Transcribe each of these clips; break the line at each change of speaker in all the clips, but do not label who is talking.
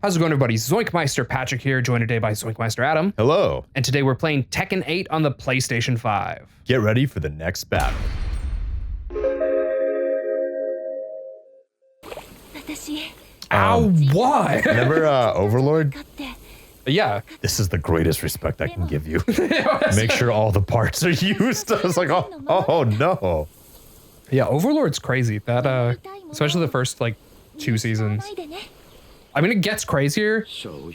How's it going, everybody? ZoinkMeister Patrick here, joined today by ZoinkMeister Adam.
Hello.
And today we're playing Tekken 8 on the PlayStation 5.
Get ready for the next battle.
Ow, why?
Remember Overlord?
Yeah.
This is the greatest respect I can give you. Make sure all the parts are used. I was like, oh no.
Yeah, Overlord's crazy. That, especially the first, like, 2 seasons. I mean, it gets crazier,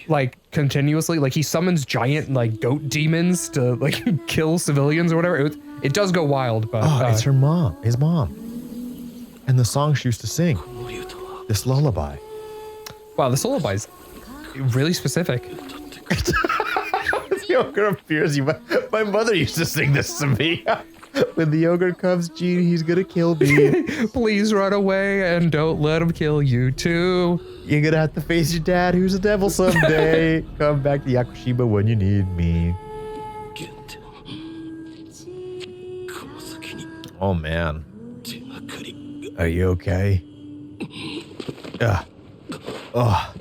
like, continuously. Like, he summons giant, like, goat demons to, like, kill civilians or whatever. It does go wild, but...
Oh, it's her mom. His mom. And the song she used to sing. This lullaby. Wow,
this lullaby's really specific.
The yogurt appears. My mother used to sing this to me. When the yogurt comes, Gene, he's gonna kill me.
Please run away and don't let him kill you too.
You're gonna have to face your dad, who's a devil someday. Come back to Yakushima when you need me. Oh man. Are you okay? Oh.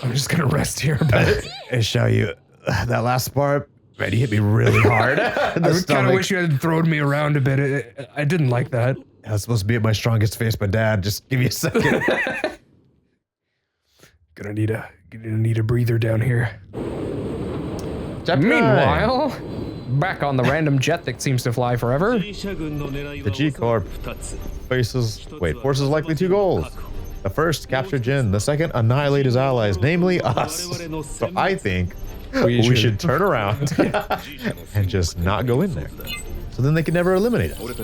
I'm just gonna rest here a bit.
And show you that last part. Man, he hit me really hard.
I kind of wish you had thrown me around a bit. I didn't like that.
I was supposed to be at my strongest face, but Dad, just give me a second.
Gonna need a breather down here.
Meanwhile,
back on the random jet that seems to fly forever.
The G-Corp forces likely 2 goals. The first, capture Jin. The second, annihilate his allies, namely us. So I think we should turn around and just not go in there. So then they can never eliminate us.
What?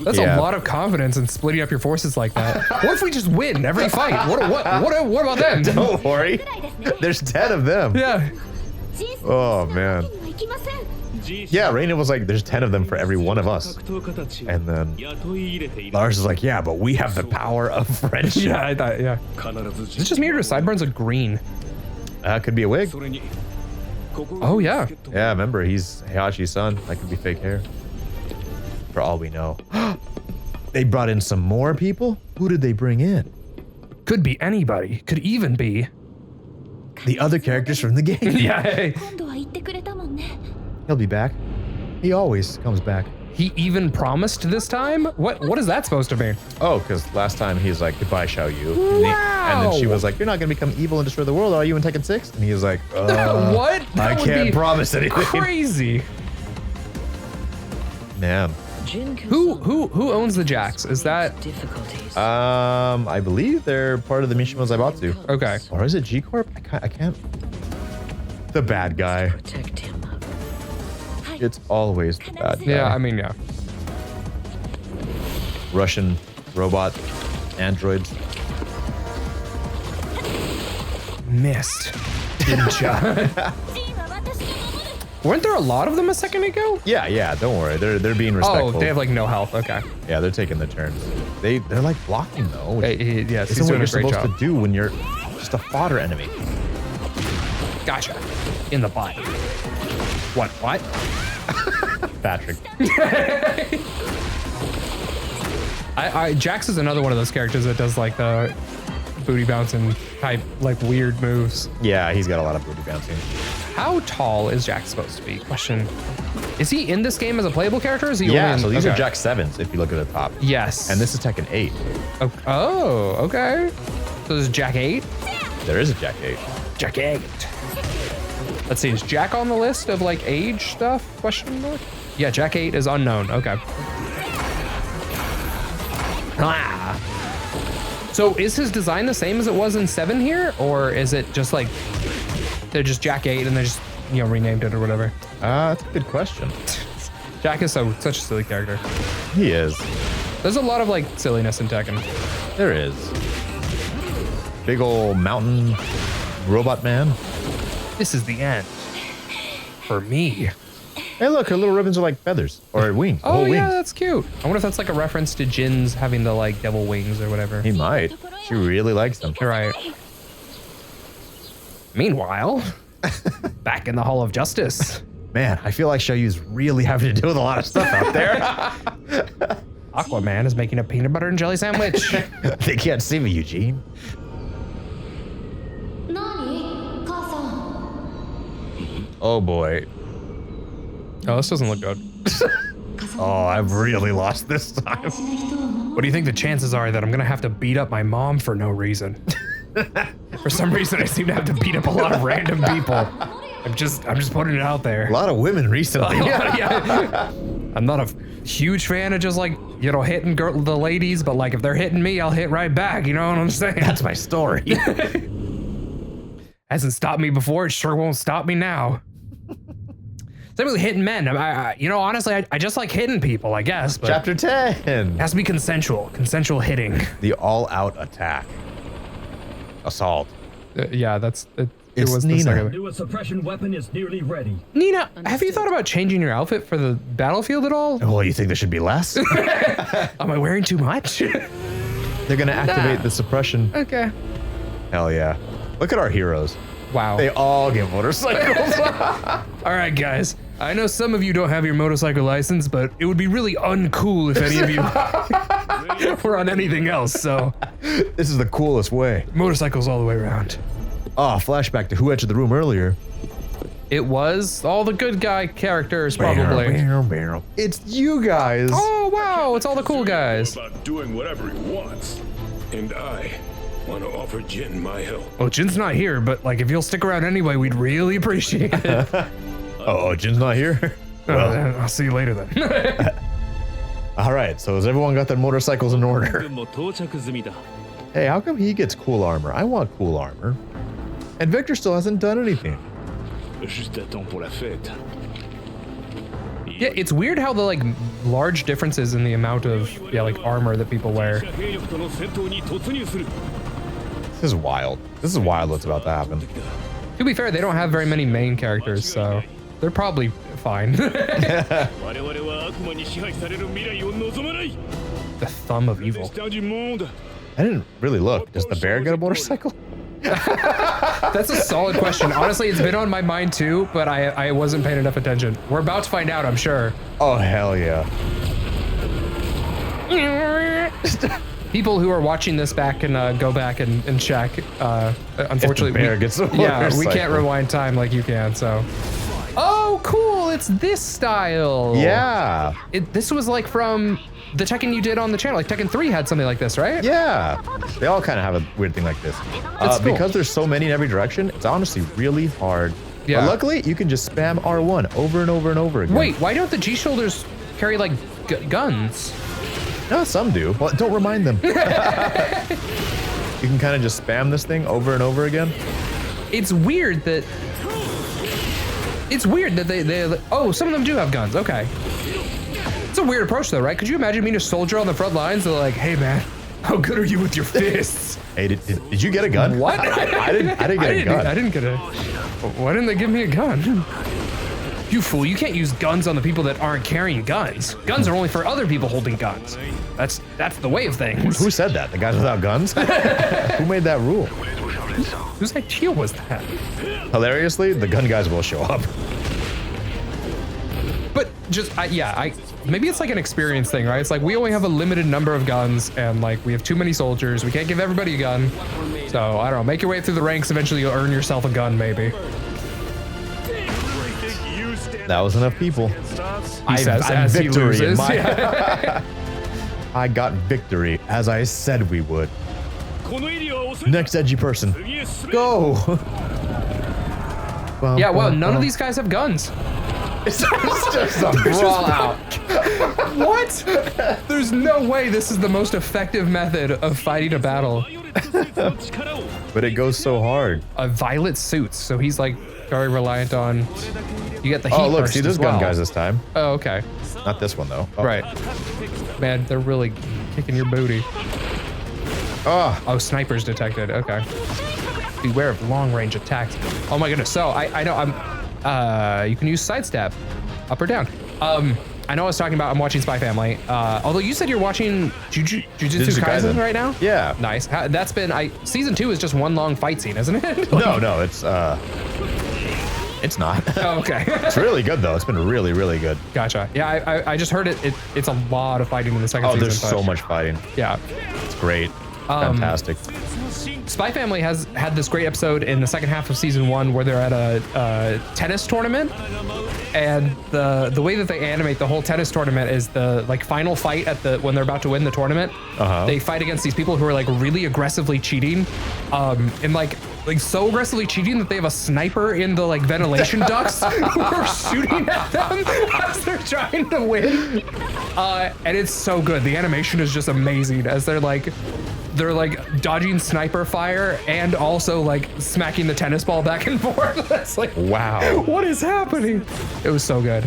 That's a lot of confidence in splitting up your forces like that. What if we just win every fight? What about them?
Don't worry. There's 10 of them.
Yeah.
Oh, man. Yeah, Reina was like, there's 10 of them for every one of us. And then Lars is like, yeah, but we have the power of friendship.
Yeah, I thought, yeah. Is it just me or do sideburns look green?
Could be a wig.
Oh, yeah.
Yeah, remember, he's Heihachi's son. That could be fake hair. For all we know. They brought in some more people? Who did they bring in?
Could be anybody. Could even be
the other characters from the game.
Yeah. Hey.
He'll be back. He always comes back.
He even promised this time? What is that supposed to mean?
Oh, because last time he's like, goodbye, Xiao Yu.
Wow.
And then she was like, you're not going to become evil and destroy the world, are you, in Tekken 6? And he was like,
what?
I can't promise anything.
Crazy.
Man.
Who owns the Jacks? Is that
I believe they're part of the Mishima Zaibatsu.
Okay.
Or is it G-Corp? I can't. The bad guy. It's always the bad guy.
Yeah, I mean, yeah.
Russian robot androids.
Missed. Didn't ya? Weren't there a lot of them a second ago?
Yeah, don't worry. They're being respectful.
Oh, they have like no health. Okay.
Yeah, they're taking the turns. They're like blocking though.
Yes, he's
what
doing
you're
a great
supposed
job.
to do when you're just a fodder enemy.
Gotcha. In the butt. What?
Patrick.
Jax is another one of those characters that does like the booty bouncing type, like weird moves.
Yeah, he's got a lot of booty bouncing.
How tall is Jax supposed to be? Question. Is he in this game as a playable character? Or is he
yeah,
only in,
so these are Jax 7s if you look at the top.
Yes.
And this is Tekken 8.
Oh, okay. So this is Jack 8?
There is a Jack 8.
Jack 8. Let's see, is Jack on the list of like age stuff? Question mark? Yeah, Jack 8 is unknown. Okay. Ah. So is his design the same as it was in 7 here? Or is it just like, they're just Jack 8 and they just, you know, renamed it or whatever?
That's a good question.
Jack is such a silly character.
He is.
There's a lot of like silliness in Tekken.
There is. Big old mountain robot man.
This is the end. For me.
Hey, look, her little ribbons are like feathers or wings.
Oh, yeah,
wings.
that's cute. I wonder if that's like a reference to Jin's having the like devil wings or whatever.
He might. She really likes them.
You're right. Meanwhile, back in the Hall of Justice.
Man, I feel like Xiao Yu's really having to deal with a lot of stuff out there.
Aquaman is making a peanut butter and jelly sandwich.
They can't see me, Eugene. Oh boy.
Oh, this doesn't look good.
Oh, I've really lost this time.
What do you think the chances are that I'm gonna have to beat up my mom for no reason? For some reason, I seem to have to beat up a lot of random people. I'm just putting it out there.
A lot of women recently.
Yeah. I'm not a huge fan of just like, you know, hitting the ladies, but like if they're hitting me, I'll hit right back. You know what I'm saying?
That's my story.
Hasn't stopped me before. It sure won't stop me now. Same with hitting men. You know, honestly, I just like hitting people, I guess. But
Chapter 10.
it has to be consensual. Consensual hitting.
The all-out attack. Assault.
Yeah, that's it.
It's
was
Nina.
the second.
New suppression weapon is nearly ready.
Nina, have you thought about changing your outfit for the battlefield at all?
Well, you think there should be less?
Am I wearing too much?
They're gonna activate the suppression.
Okay.
Hell yeah. Look at our heroes.
Wow.
They all get motorcycles.
All right, guys. I know some of you don't have your motorcycle license, but it would be really uncool if any of you were on anything else, so.
This is the coolest way.
Motorcycles all the way around.
Oh, flashback to who entered the room earlier.
It was all the good guy characters, probably.
It's you guys.
Oh, wow, it's all the cool guys.
About doing whatever he wants, and I want to offer Jin my help.
Well, Jin's not here, but like if you'll stick around anyway, we'd really appreciate it.
Oh, Jin's not here? Well,
I'll see you later then.
all right, so has everyone got their motorcycles in order? Hey, how come he gets cool armor? I want cool armor. And Victor still hasn't done anything.
Yeah, it's weird how the like large differences in the amount of like armor that people wear.
This is wild. This is wild what's about to happen.
To be fair, they don't have very many main characters, so they're probably fine. The thumb of evil.
I didn't really look. Does the bear get a motorcycle?
That's a solid question. Honestly, it's been on my mind too, but I wasn't paying enough attention. We're about to find out, I'm sure.
Oh, hell yeah.
People who are watching this back can go back and check. Unfortunately,
If the bear gets a
yeah, we can't
motorcycle.
rewind time like you can, so. Oh, cool, it's this style.
Yeah.
This was like from the Tekken you did on the channel. Like Tekken 3 had something like this, right?
Yeah. They all kind of have a weird thing like this.
It's cool.
Because there's so many in every direction, it's honestly really hard.
Yeah.
But luckily, you can just spam R1 over and over and over again.
Wait, why don't the G-shoulders carry like guns?
No, some do. Well, don't remind them. You can kind of just spam this thing over and over again.
It's weird that they oh, some of them do have guns. Okay. It's a weird approach though, right? Could you imagine being a soldier on the front lines? They're like, hey man, how good are you with your fists?
Hey, did you get a gun?
What?
I didn't get a gun.
I didn't get a. Why didn't they give me a gun? You fool, you can't use guns on the people that aren't carrying guns. Guns are only for other people holding guns. That's the way of things.
Who said that? The guys without guns? Who made that rule?
Whose idea was that?
Hilariously, the gun guys will show up.
But just, maybe it's like an experience thing, right? It's like we only have a limited number of guns and like we have too many soldiers. We can't give everybody a gun. So I don't know, make your way through the ranks. Eventually you'll earn yourself a gun, maybe.
That was enough people.
He says as he loses.
I got victory, as I said we would. Next edgy person. Go!
Yeah, well, none of these guys have guns.
It's just a brawl out.
What? There's no way this is the most effective method of fighting a battle.
But it goes so hard.
Violet suits, so he's like very reliant on. You get the heat.
Oh, look,
burst
see, there's
as well.
gun guys this time.
Oh, okay.
Not this one, though. Oh.
Right. Man, they're really kicking your booty. Oh, snipers detected. Okay. Beware of long-range attacks. Oh my goodness. So I know you can use sidestep, up or down. I know I was talking about I'm watching Spy Family. Although you said you're watching Jujutsu Kaisen right now.
Yeah.
Nice. That's been season 2 is just one long fight scene, isn't it?
No, it's not.
Oh, okay.
It's really good though. It's been really, really good.
Gotcha. Yeah, I just heard it's a lot of fighting in the second season.
Oh, there's so much fighting.
Yeah.
It's great. Fantastic.
Spy Family has had this great episode in the second half of season 1 where they're at a tennis tournament, and the way that they animate the whole tennis tournament is the like final fight at the when they're about to win the tournament. They fight against these people who are like really aggressively cheating, and like so aggressively cheating that they have a sniper in the like ventilation ducts who are shooting at them as they're trying to win. And it's so good. The animation is just amazing as they're like dodging sniper fire and also like smacking the tennis ball back and forth. That's like,
wow,
what is happening? It was so good.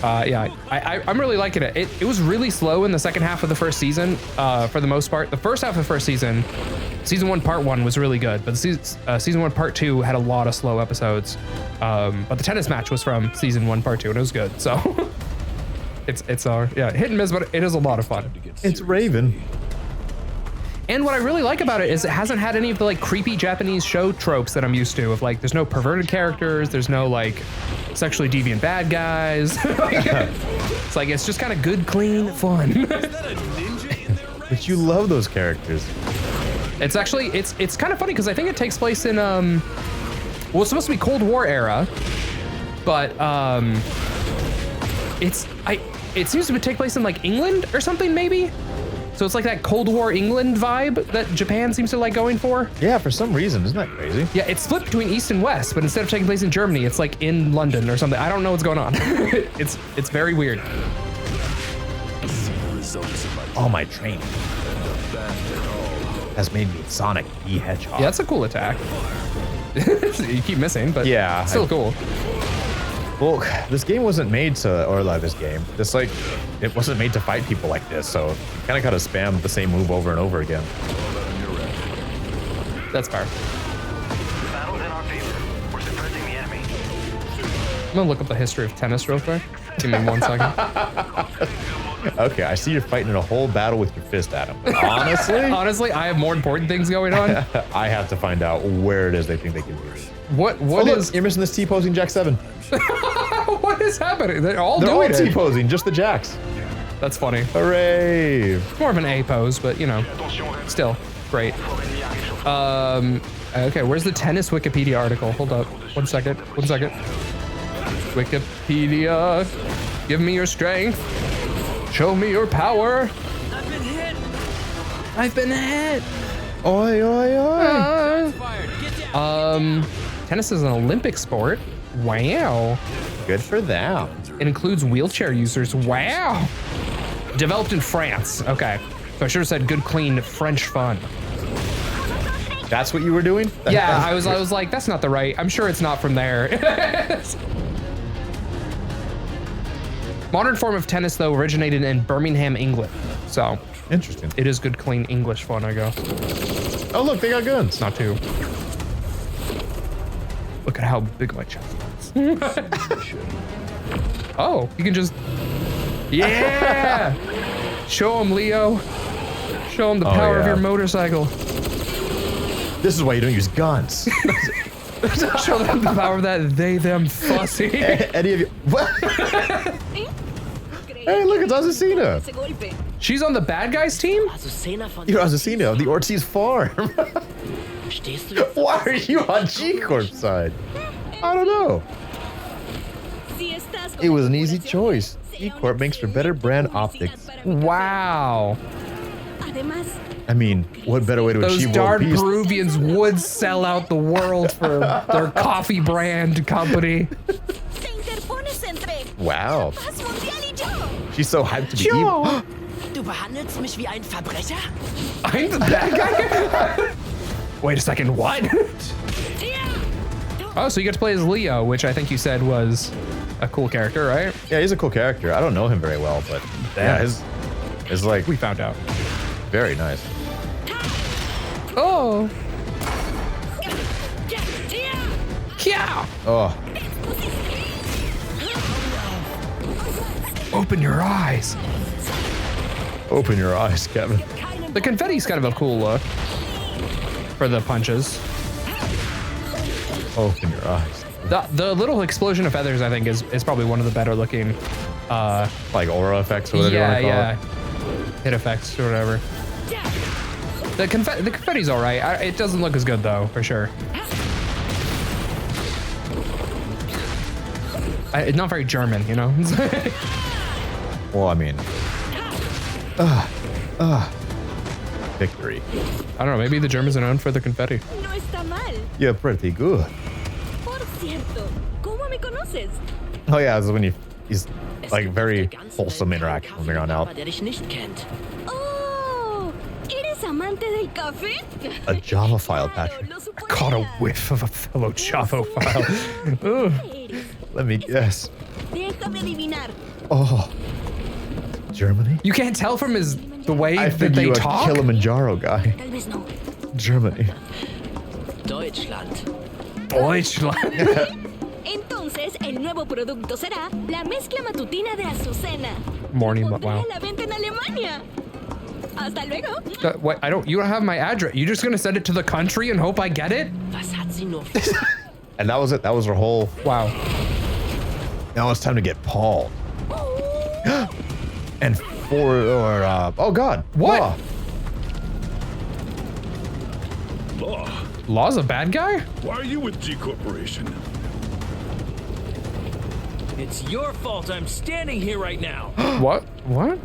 Yeah, I'm really liking it. It was really slow in the second half of the first season, for the most part. The first half of the first season, season 1 part 1 was really good, but the season 1 part 2 had a lot of slow episodes. But the tennis match was from season 1 part 2 and it was good. So it's yeah, hit and miss, but it is a lot of fun.
It's Raven.
And what I really like about it is it hasn't had any of the like creepy Japanese show tropes that I'm used to of like, there's no perverted characters, there's no like sexually deviant bad guys. It's like, it's just kind of good, clean fun.
But you love those characters.
It's actually, it's kind of funny because I think it takes place in, well, it's supposed to be Cold War era, but it seems to take place in like England or something maybe. So it's like that Cold War England vibe that Japan seems to like going for.
Yeah, for some reason, isn't that crazy?
Yeah, it's split between East and West, but instead of taking place in Germany, it's like in London or something. I don't know what's going on. It's very weird.
All my training has made me Sonic the Hedgehog.
Yeah, that's a cool attack. You keep missing, but
yeah,
still cool.
Well, this game wasn't made to, or like this game, this like, it wasn't made to fight people like this, so you kind of gotta spam the same move over and over again.
That's fair.
Battle's in our favor. We're suppressing the enemy.
I'm gonna look up the history of tennis real quick. Give me 1 second.
Okay, I see you're fighting in a whole battle with your fist, Adam. But honestly,
I have more important things going on.
I have to find out where it is they think they can do it.
What
look,
is?
You're missing this T-posing Jack 7.
What is happening? They're all
They're all
doing it.
T-posing, just the Jacks.
That's funny.
Hooray!
More of an A pose, but you know, still great. Okay, where's the tennis Wikipedia article? Hold up, 1 second. Wikipedia, give me your strength. Show me your power. I've been hit.
Oi, oi, oi.
Tennis is an Olympic sport. Wow.
Good for them.
It includes wheelchair users. Wow. Developed in France. Okay. So I should have said good, clean French fun.
That's what you were doing?
Yeah, I was like, that's not the right. I'm sure it's not from there. Modern form of tennis, though, originated in Birmingham, England. So
interesting.
It is good, clean English fun, I guess.
Oh, look, they got guns.
Not too. Look at how big my chest is. Oh, you can just. Yeah! Show him, Leo. Show him the power of your motorcycle.
This is why you don't use guns.
Show them the power of that they, them fussy.
Any of you. What? Hey, look, it's Azucena.
She's on the bad guys team?
You're Azucena of the Ortiz farm. Why are you on G-Corp's side? I don't know. It was an easy choice. G-Corp makes for better brand optics.
Wow.
I mean, what better way to
Those
achieve
darn
world peace?
Peruvians would sell out the world for their coffee brand company.
Wow. She's so hyped to be evil.
Du behandelst mich wie ein Verbrecher?
I'm the bad guy? Wait a second, what? Oh, so you get to play as Leo, which I think you said was a cool character, right?
Yeah, he's a cool character. I don't know him very well, but yeah, his like,
we found out.
Very nice.
Oh. Yeah.
Oh.
Open your eyes.
Open your eyes, Kevin.
The confetti's kind of a cool look for the punches.
Open your eyes.
The little explosion of feathers, I think, is probably one of the better looking.
Like aura effects or whatever you want to call it.
Hit effects or whatever. The confetti's all right. It doesn't look as good though, for sure. It's not very German, you know?
Well, I mean, victory.
I don't know, maybe the Germans are known for the confetti.
No está mal.
You're pretty good.
Por cierto, ¿cómo me conoces?
Oh yeah, this is when he's like very wholesome interaction from here on out.
Der dich nicht kennt.
Oh, ¿eres amante del café?
A Java file, Patrick.
Lo suponía.
Caught a whiff of a fellow Java file. Ugh.
Let me guess.
Déjame adivinar.
Oh, Germany?
You can't tell from the way
I
that
think
they
you a
talk.
Kilimanjaro guy.
Tal vez no.
Germany.
Deutschland.
Deutschland.
Entonces, el nuevo producto será la mezcla matutina de Azucena.
Morning,
Pondré
wow.
a la venta en Alemania. Hasta luego.
What? You don't have my address. You're just gonna send it to the country and hope I get it?
Was hat sie nur
And that was it. That was her whole.
Wow.
Now it's time to get Paul. And oh God.
What?
Law.
Law,
Law's a bad guy?
why are you with G Corporation?
It's your fault I'm standing here right now.
What? What?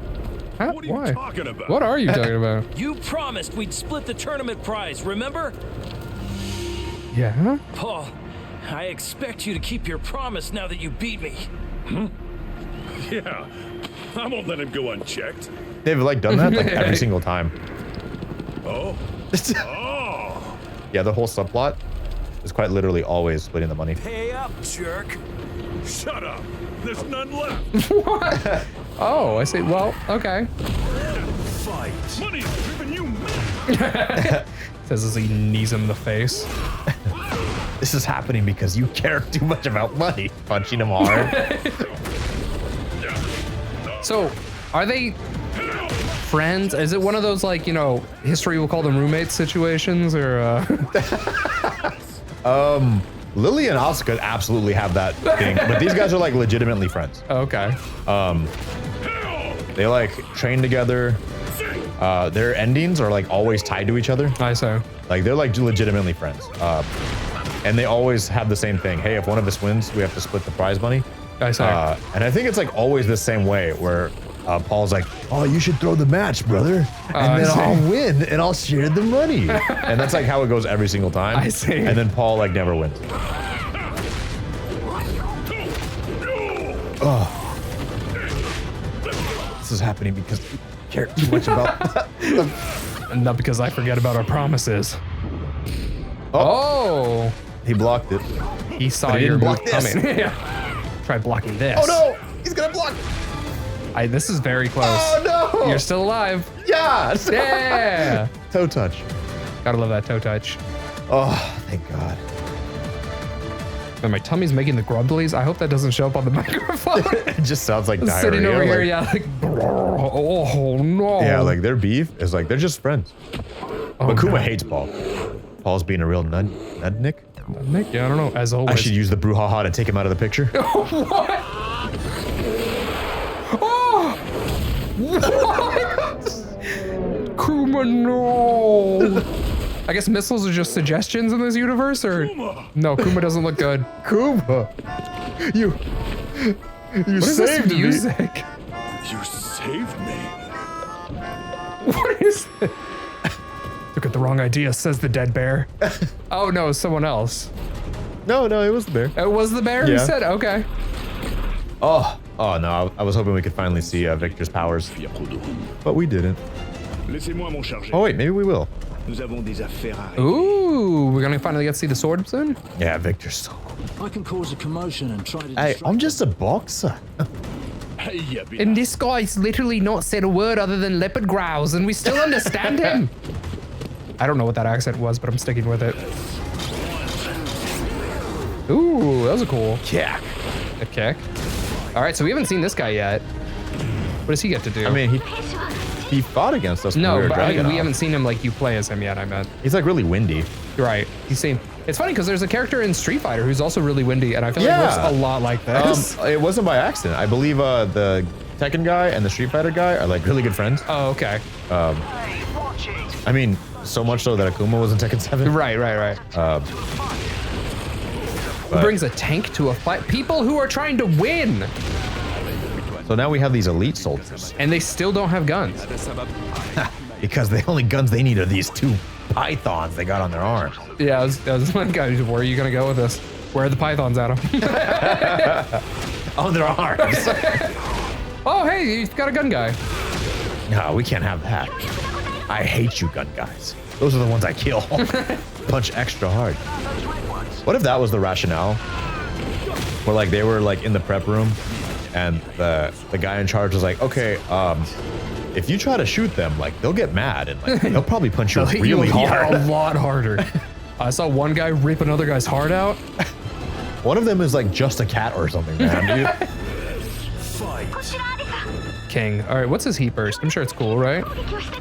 How?
What are you
Why?
talking about?
What are you talking about?
You promised we'd split the tournament prize, remember?
Yeah?
Paul, I expect you to keep your promise now that you beat me.
Yeah, I won't let him go unchecked.
They've like done that like every single time.
Oh. Oh.
Yeah, the whole subplot is quite literally always splitting the money.
Pay up, jerk.
Shut up. There's none left.
What? Oh, I see. Well, okay.
Fight. Money's driven you mad.
Says as he knees him in the face.
This is happening because you care too much about money. Punching him hard.
So, are they friends? Is it one of those, like, you know, history will call them roommates situations, or
Lily and Asuka absolutely have that thing, but these guys are like legitimately friends.
Okay.
They like train together. Their endings are like always tied to each other.
I see.
Like they're like legitimately friends. And they always have the same thing. Hey, if one of us wins, we have to split the prize money.
I see.
And I think it's like always the same way where Paul's like, oh, you should throw the match, brother. And then I'll win and I'll share the money. And that's like how it goes every single time.
I see.
And then Paul like never wins. Oh. This is happening because you care too much about
And not because I forget about our promises. Oh.
He blocked it.
He saw
But he
your
didn't
move
block this.
coming. Yeah. Try blocking this.
Oh no! He's gonna block!
This is very close.
Oh no!
You're still alive.
Yeah!
Yeah.
Toe touch.
Gotta love that toe touch.
Oh, thank God.
And my tummy's making the grumblies. I hope that doesn't show up on the microphone.
It just sounds like diarrhea.
Sitting over here,
like,
yeah, like, oh no.
Yeah, like their beef is like they're just friends.
Oh,
But Kuma
no.
hates Paul. Paul's being a real nudnik.
Nick, yeah, I don't know. As always.
I should use the brouhaha to take him out of the picture.
What? Oh! What? Kuma, no. I guess missiles are just suggestions in this universe, or no? Kuma doesn't look good.
Kuma, you
What is this
saved me.
music?
You saved me.
What is this? Look at the wrong idea, says the dead bear. Oh no, it's someone else.
No, it was the bear.
It was the bear who
Yeah.
said, okay.
Oh no, I was hoping we could finally see Victor's powers, but we didn't.
Laissez-moi m'en charger.
Oh wait, maybe we will.
Nous avons des affaires à régler.
Ooh, we're gonna finally get to see the sword soon?
Yeah, Victor's so cool.
I can cause a commotion and try to
Hey,
distract
I'm just a boxer.
Hey, yeah,
And this guy's literally not said a word other than leopard growls, and we still understand him. I don't know what that accent was, but I'm sticking with it. Ooh, that was a cool
Kick.
a kick. All right, so we haven't seen this guy yet. What does he get to do?
I mean, he fought against us. When we
no,
were
but I mean,
Dragon
we
Off.
haven't seen him like you play as him yet, I meant.
He's like really windy.
You're right. He's seen. It's funny because there's a character in Street Fighter who's also really windy, and I feel like
Yeah.
looks a lot like this.
It wasn't by accident. I believe the Tekken guy and the Street Fighter guy are like really good friends.
Oh, okay.
I mean, So much so that Akuma was in Tekken 7.
Right. Who brings a tank to a fight? People who are trying to win.
So now we have these elite soldiers.
And they still don't have guns.
Because the only guns they need are these 2 pythons they got on their arms.
Yeah, I was like, where are you gonna go with this? Where are the pythons, Adam?
On their arms.
Oh, hey, you've got a gun guy.
No, we can't have that. I hate you gun guys. Those are the ones I kill. Punch extra hard. What if that was the rationale? Where like they were like in the prep room and the guy in charge was like, okay, if you try to shoot them, like they'll get mad and like they'll probably punch you really hard.
A lot harder. I saw one guy rip another guy's heart out.
One of them is like just a cat or something, man. Dude.
King. All right, what's his heat burst? I'm sure it's cool, right?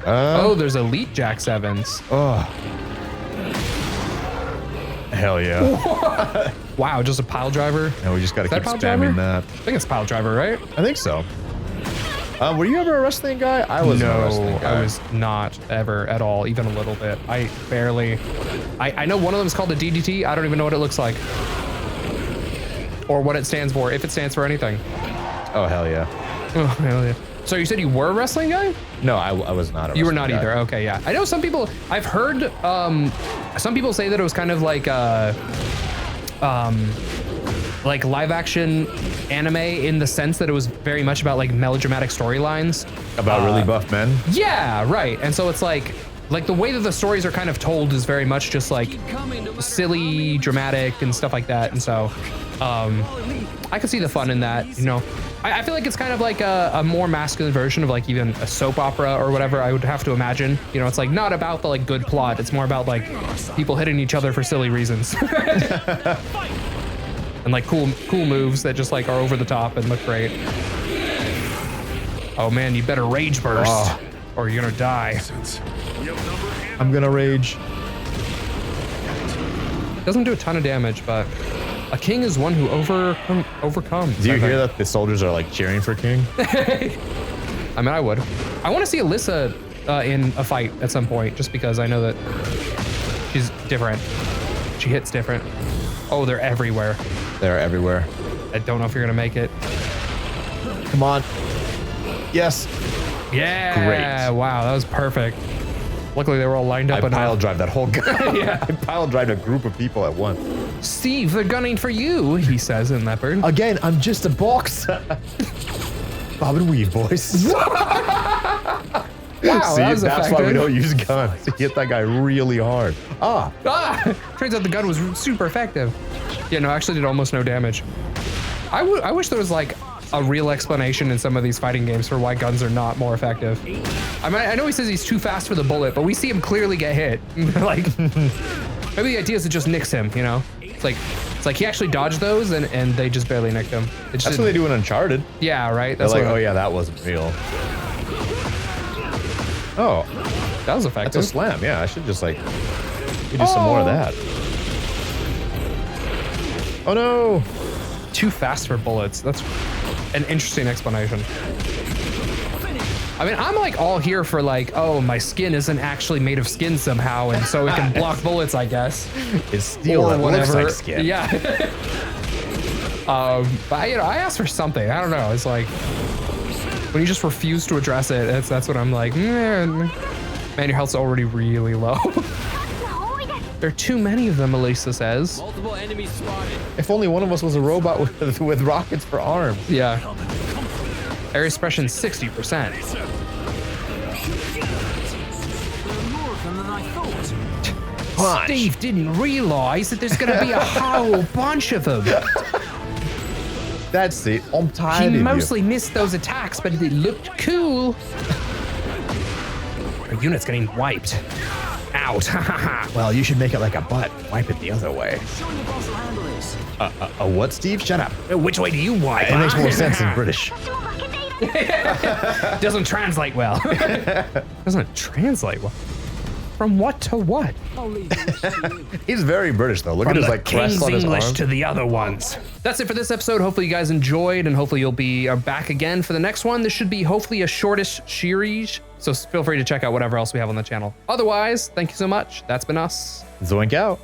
Oh, there's elite Jack 7s.
Oh. Hell yeah.
Wow, just a pile driver?
No, we just gotta keep spamming that.
I think it's pile driver, right?
I think so. Were you ever a wrestling guy? I was not a wrestling guy.
I was not ever at all, even a little bit. I barely. I know one of them is called a DDT. I don't even know what it looks like. Or what it stands for, if it stands for anything.
Oh, hell yeah.
Oh, hell yeah. So you said you were a wrestling guy?
No, I was not a wrestling
You were not
guy.
either. Okay, yeah. I know some people, I've heard some people say that it was kind of like live action anime in the sense that it was very much about like melodramatic storylines.
About really buff men?
Yeah, right. And so it's like the way that the stories are kind of told is very much just like silly, dramatic and stuff like that. And so I could see the fun in that, you know. I feel like it's kind of like a more masculine version of like even a soap opera or whatever, I would have to imagine. You know, it's like not about the like good plot. It's more about like people hitting each other for silly reasons. And like cool moves that just like are over the top and look great. Oh man, you better rage burst or you're gonna die.
I'm gonna rage.
Doesn't do a ton of damage, but a king is one who overcomes.
Do you hear that the soldiers are like cheering for King?
I mean, I would. I want to see Alyssa in a fight at some point, just because I know that she's different. She hits different. Oh, they're everywhere.
They're everywhere.
I don't know if you're gonna make it.
Come on. Yes.
Yeah.
Great.
Wow, that was perfect. Luckily, they were all lined up.
I pile drive that whole guy.
Yeah.
I pile drive a group of people at once.
Steve, they're gunning for you, he says in Leopard.
Again, I'm just a boxer. Bob and weave, boys.
Wow,
See,
that was
that's
effective.
why we don't use guns. He hit that guy really hard.
Turns out the gun was super effective. Yeah, no, actually did almost no damage. I wish there was like a real explanation in some of these fighting games for why guns are not more effective. I mean, I know he says he's too fast for the bullet, but we see him clearly get hit. Like, maybe the idea is to just nix him, you know? It's like he actually dodged those and they just barely nicked him.
That's what they do in Uncharted.
Yeah, right?
They're like, oh yeah, that wasn't real. Oh,
that was effective.
that's a slam. Yeah, I should just like do some more of that. Oh no!
Too fast for bullets. That's an interesting explanation. I mean, I'm like all here for like, oh, my skin isn't actually made of skin somehow, and so it can block bullets, I guess.
It's steel
or
that
whatever.
looks like skin.
Yeah. But you know, I asked for something. I don't know. It's like when you just refuse to address it. That's what I'm like. Man, your health's already really low. There are too many of them, Elisa says.
Multiple enemies spotted.
If only one of us was a robot with rockets for arms.
Yeah. Air expression 60%.
Punch.
Steve didn't realize that there's going to be a whole bunch of them.
That's it. I'm tired
He
of you.
mostly missed those attacks, but it looked cool. Our unit's getting wiped. Out.
Well, you should make it like a butt. Wipe it the other way. A what, Steve? Shut up.
Which way do you wipe?
It makes more sense in British.
Doesn't translate well. Doesn't translate well. From what to what?
I'll leave the rest to you.
He's very British though. Look at his like crest on his arm.
to the other ones. That's it for this episode. Hopefully you guys enjoyed, and hopefully you'll be back again for the next one. This should be hopefully a shortish series, so feel free to check out whatever else we have on the channel. Otherwise, thank you so much. That's been us.
Zoink out.